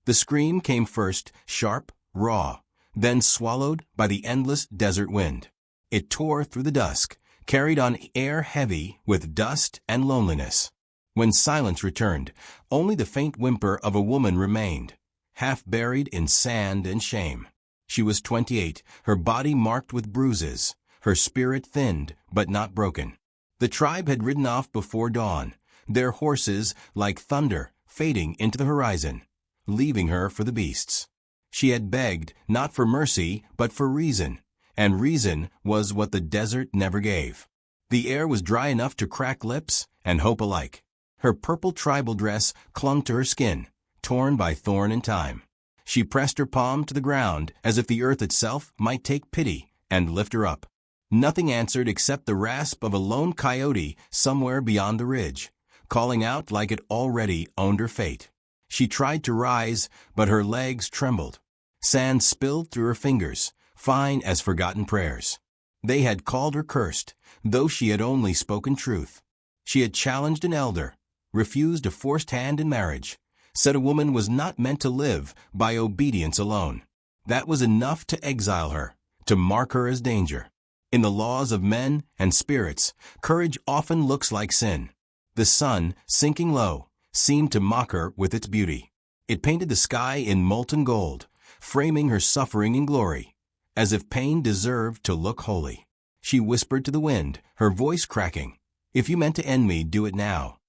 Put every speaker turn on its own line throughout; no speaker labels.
The scream came first, sharp, raw, then swallowed by the endless desert wind. It tore through the dusk, carried on air heavy with dust and loneliness. When silence returned, only the faint whimper of a woman remained, half buried in sand and shame. She was 28, her body marked with bruises, her spirit thinned but not broken. The tribe had ridden off before dawn, their horses, like thunder, fading into the horizon, leaving her for the beasts. She had begged not for mercy but for reason, and reason was what the desert never gave. The air was dry enough to crack lips and hope alike. Her purple tribal dress clung to her skin, torn by thorn and time. She pressed her palm to the ground as if the earth itself might take pity and lift her up. Nothing answered except the rasp of a lone coyote somewhere beyond the ridge, calling out like it already owned her fate. She tried to rise, but her legs trembled. Sand spilled through her fingers, fine as forgotten prayers. They had called her cursed, though she had only spoken truth. She had challenged an elder, refused a forced hand in marriage, said a woman was not meant to live by obedience alone. That was enough to exile her, to mark her as danger. In the laws of men and spirits, courage often looks like sin. The sun, sinking low, seemed to mock her with its beauty. It painted the sky in molten gold, framing her suffering in glory, as if pain deserved to look holy. She whispered to the wind, her voice cracking, "If you meant to end me, do it now."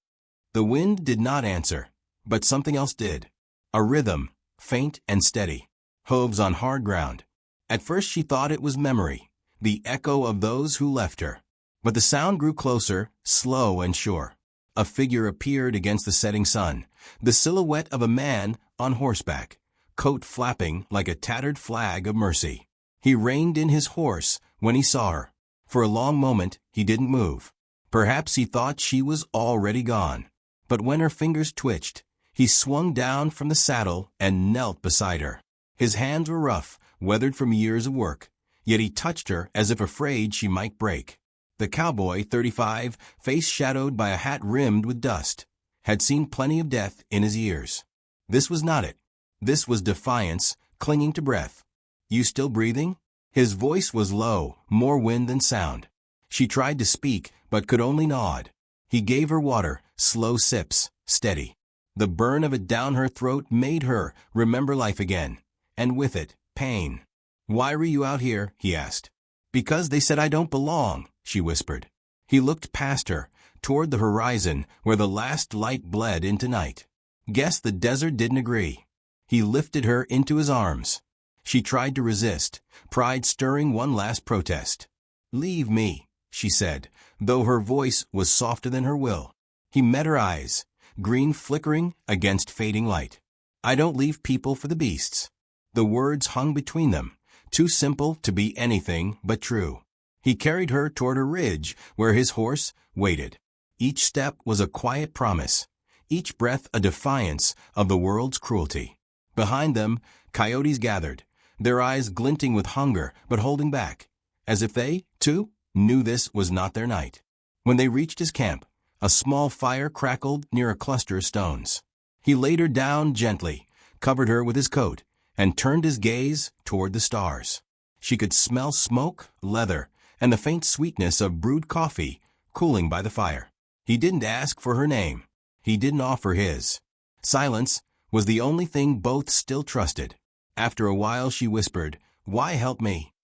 The wind did not answer, but something else did. A rhythm, faint and steady, hooves on hard ground. At first she thought it was memory, the echo of those who left her. But the sound grew closer, slow and sure. A figure appeared against the setting sun, the silhouette of a man on horseback, coat flapping like a tattered flag of mercy. He reined in his horse when he saw her. For a long moment he didn't move. Perhaps he thought she was already gone. But when her fingers twitched, he swung down from the saddle and knelt beside her. His hands were rough, weathered from years of work, yet he touched her as if afraid she might break. The cowboy, 35, face shadowed by a hat rimmed with dust, had seen plenty of death in his years. This was not it. This was defiance, clinging to breath. "You still breathing?" His voice was low, more wind than sound. She tried to speak, but could only nod. He gave her water, slow sips, steady. The burn of it down her throat made her remember life again, and with it, pain. "Why were you out here?" he asked. "Because they said I don't belong," she whispered. He looked past her, toward the horizon where the last light bled into night. Guess the desert didn't agree. He lifted her into his arms. She tried to resist, pride stirring one last protest. "Leave me," she said, though her voice was softer than her will. He met her eyes, green flickering against fading light. "I don't leave people for the beasts." The words hung between them, too simple to be anything but true. He carried her toward a ridge where his horse waited. Each step was a quiet promise, each breath a defiance of the world's cruelty. Behind them, coyotes gathered, their eyes glinting with hunger but holding back, as if they, too, knew this was not their night. When they reached his camp, a small fire crackled near a cluster of stones. He laid her down gently, covered her with his coat, and turned his gaze toward the stars. She could smell smoke, leather, and the faint sweetness of brewed coffee cooling by the fire. He didn't ask for her name. He didn't offer his. Silence was the only thing both still trusted. After a while she whispered, "Why help me?"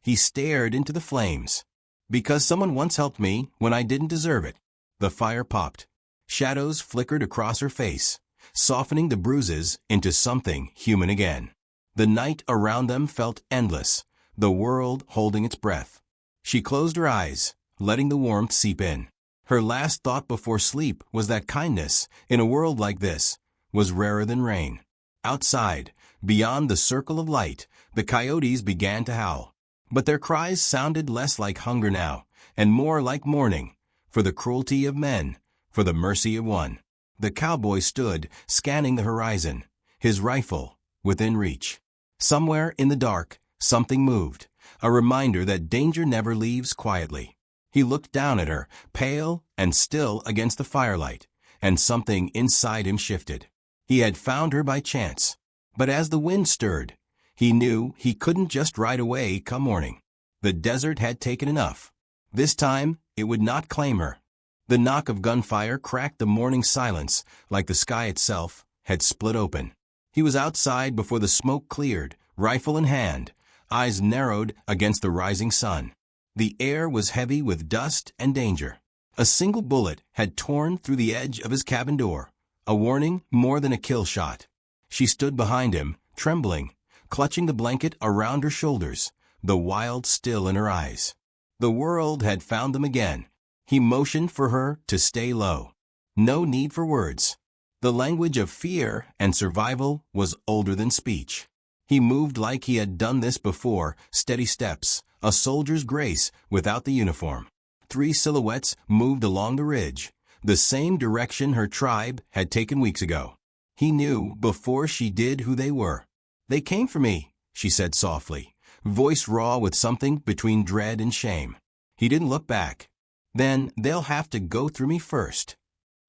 He stared into the flames. "Because someone once helped me when I didn't deserve it." The fire popped. Shadows flickered across her face, softening the bruises into something human again. The night around them felt endless, the world holding its breath. She closed her eyes, letting the warmth seep in. Her last thought before sleep was that kindness, in a world like this, was rarer than rain. Outside, beyond the circle of light, the coyotes began to howl. But their cries sounded less like hunger now, and more like mourning, for the cruelty of men, for the mercy of one. The cowboy stood, scanning the horizon, his rifle within reach. Somewhere in the dark, something moved, a reminder that danger never leaves quietly. He looked down at her, pale and still against the firelight, and something inside him shifted. He had found her by chance. But as the wind stirred, he knew he couldn't just ride away come morning. The desert had taken enough. This time, it would not claim her. The knock of gunfire cracked the morning silence like the sky itself had split open. He was outside before the smoke cleared, rifle in hand, eyes narrowed against the rising sun. The air was heavy with dust and danger. A single bullet had torn through the edge of his cabin door, a warning more than a kill shot. She stood behind him, trembling, clutching the blanket around her shoulders, the wild still in her eyes. The world had found them again. He motioned for her to stay low. No need for words. The language of fear and survival was older than speech. He moved like he had done this before, steady steps, a soldier's grace without the uniform. 3 silhouettes moved along the ridge, the same direction her tribe had taken weeks ago. He knew before she did who they were. "They came for me," she said softly, voice raw with something between dread and shame. He didn't look back. "Then they'll have to go through me first."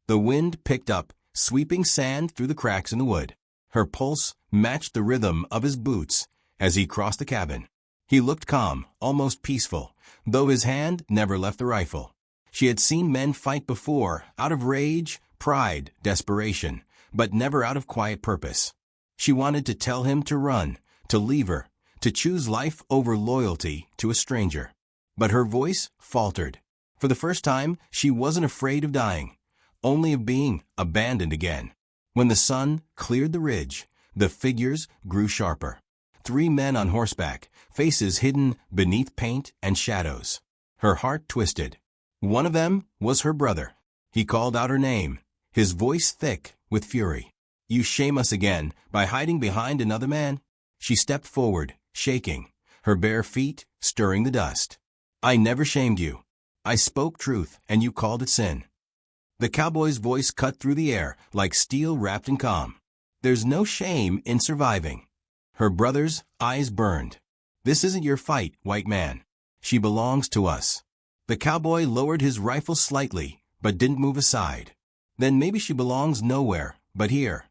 The wind picked up, sweeping sand through the cracks in the wood. Her pulse matched the rhythm of his boots as he crossed the cabin. He looked calm, almost peaceful, though his hand never left the rifle. She had seen men fight before, out of rage, pride, desperation, but never out of quiet purpose. She wanted to tell him to run, to leave her, to choose life over loyalty to a stranger. But her voice faltered. For the first time, she wasn't afraid of dying, only of being abandoned again. When the sun cleared the ridge, the figures grew sharper. 3 men on horseback, faces hidden beneath paint and shadows. Her heart twisted. One of them was her brother. He called out her name, his voice thick with fury. "You shame us again by hiding behind another man." She stepped forward, shaking, her bare feet stirring the dust. "I never shamed you. I spoke truth, and you called it sin." The cowboy's voice cut through the air like steel wrapped in calm. "There's no shame in surviving." Her brother's eyes burned. "This isn't your fight, white man. She belongs to us." The cowboy lowered his rifle slightly, but didn't move aside. "Then maybe she belongs nowhere but here."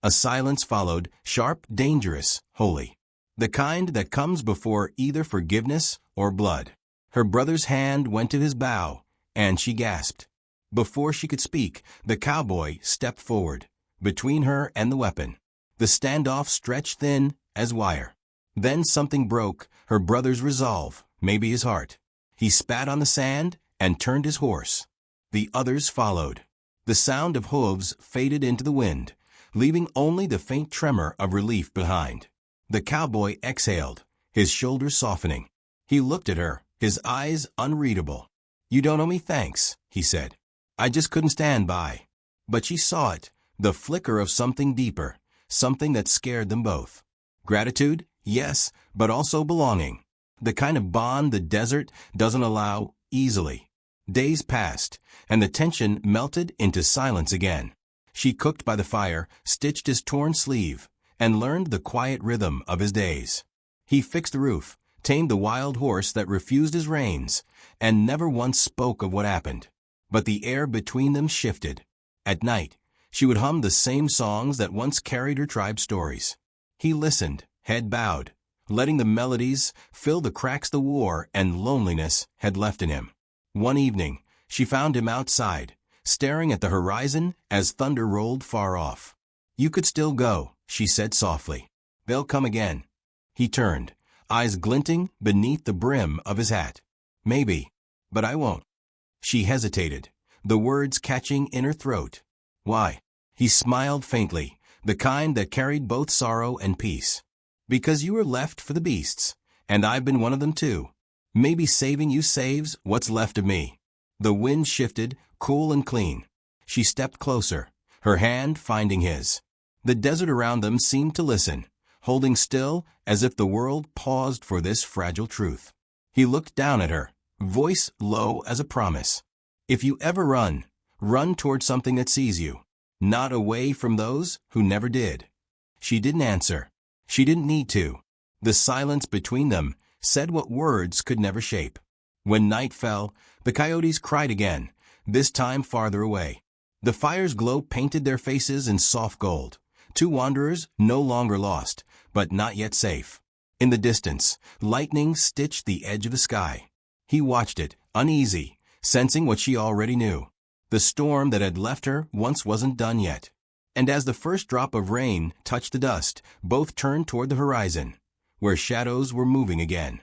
A silence followed, sharp, dangerous, holy. The kind that comes before either forgiveness or blood. Her brother's hand went to his bow, and she gasped. Before she could speak, the cowboy stepped forward, between her and the weapon. The standoff stretched thin as wire. Then something broke, her brother's resolve, maybe his heart. He spat on the sand and turned his horse. The others followed. The sound of hooves faded into the wind, leaving only the faint tremor of relief behind. The cowboy exhaled, his shoulders softening. He looked at her, his eyes unreadable. "You don't owe me thanks," he said. "I just couldn't stand by." But she saw it, the flicker of something deeper, something that scared them both. Gratitude, yes, but also belonging. The kind of bond the desert doesn't allow easily. Days passed, and the tension melted into silence again. She cooked by the fire, stitched his torn sleeve, and learned the quiet rhythm of his days. He fixed the roof, tamed the wild horse that refused his reins, and never once spoke of what happened. But the air between them shifted. At night, she would hum the same songs that once carried her tribe's stories. He listened, head bowed, letting the melodies fill the cracks the war and loneliness had left in him. One evening, she found him outside, staring at the horizon as thunder rolled far off. "You could still go," she said softly. "They'll come again." He turned, eyes glinting beneath the brim of his hat. "Maybe, but I won't." She hesitated, the words catching in her throat. "Why?" He smiled faintly, the kind that carried both sorrow and peace. "Because you were left for the beasts, and I've been one of them too. Maybe saving you saves what's left of me." The wind shifted, cool and clean. She stepped closer, her hand finding his. The desert around them seemed to listen, holding still as if the world paused for this fragile truth. He looked down at her, voice low as a promise. "If you ever run, run toward something that sees you, not away from those who never did." She didn't answer. She didn't need to. The silence between them said what words could never shape. When night fell, the coyotes cried again, this time farther away. The fire's glow painted their faces in soft gold. Two wanderers no longer lost, but not yet safe. In the distance, lightning stitched the edge of the sky. He watched it, uneasy, sensing what she already knew. The storm that had left her once wasn't done yet. And as the first drop of rain touched the dust, both turned toward the horizon, where shadows were moving again.